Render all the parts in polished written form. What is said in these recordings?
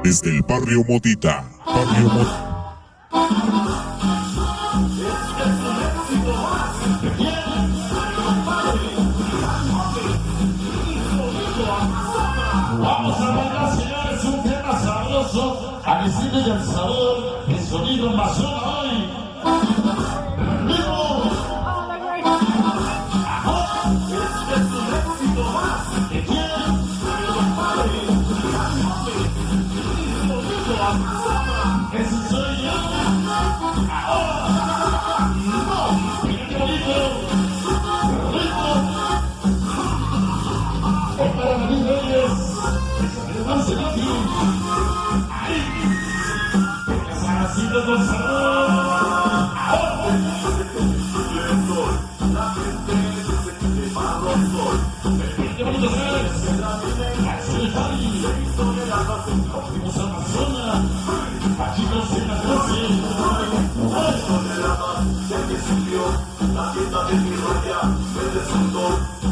desde el barrio Motita. Vamos a bailar, señores, un tema sabroso al estilo y al sabor de Sonido Amazona hoy. ¡Vivo! Es un éxito más. ¿De quién? Ese soy yo. Ahora. No. Mira qué bonito. Rico. Es para mis reyes. Vamos a aquí. Ahí. Las agarcitas con sabor. Ahora. La gente se quiere marrón sol. Qué bonito es. Así es ahí. Optimos Amazonas. Pachitos en la clase. Toneladas de que subió la tienda de mi raya. Me desmontó.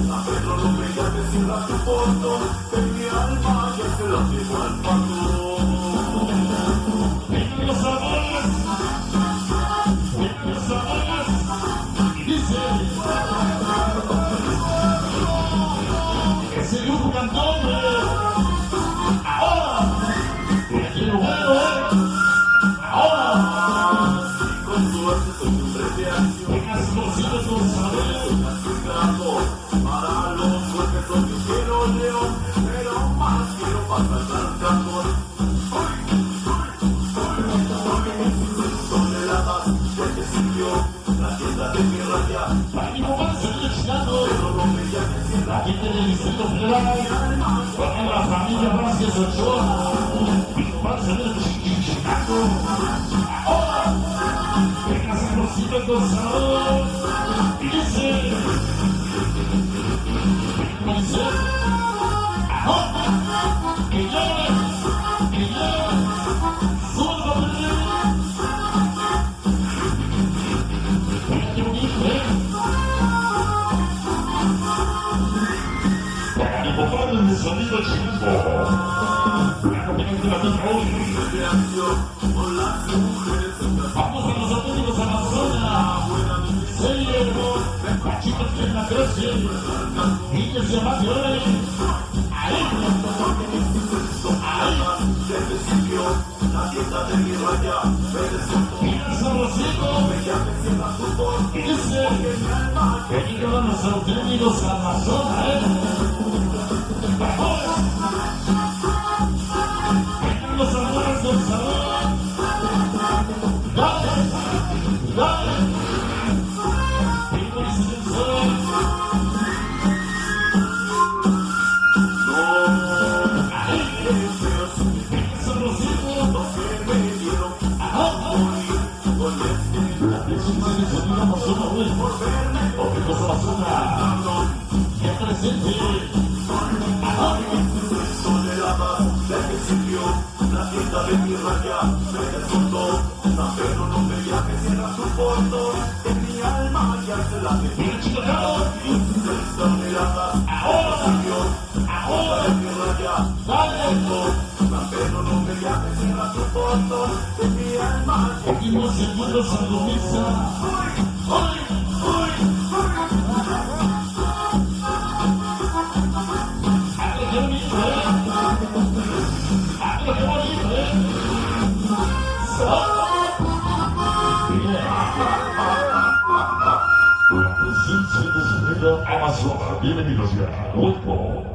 La perro no me llame sin la soporto. En mi alma ya se la llevo al pato. Vengan los sabores. Vengan los sabores. Y dice. Ese grupo cantó. Ahora. Me quiero bueno, ahora. Con suerte soy un preteacio. Vengas cositas con sabores. Para los golpes yo quiero león, pero más quiero pasar al cantón. Toneladas de que sirvió la tienda de mi raya. Para mi mamá se viene chingando, pero no me llames en la gente del Distrito Federal. Con la familia Vázquez Ochoa. Mi mamá se viene chingando. Ahora, venga sabrosita con sabor. Y dice. Que llore, sube el papel. Mira qué bonito, Para mi papá del sonido chico. Claro que no te la tengo hoy. Vamos a los auténticos Amazonas. Serie, pachitos que en la clase. Niños de más de hoy. La tienda de mi raya, me desmontó. Mira el sabrosito, me llame sin la fútbol. Y dice, que llegan los auténticos Amazonas, ¡Vamos! Vengan los sabores del sabor. Dale, dale. Vivo y silencio. Por verme, Optimos Amazonas, que presente. Toneladas de que sirvió la tienda de mi raya. Me desmontó, pero no me llames sin la soporto. En mi alma ya se la metí. Toneladas de que sirvió la tienda de mi raya. Pero no me llames sin la soporto. En mi alma ya Optimos Seguros a Lomisa. Amazonas, bienvenidos ya.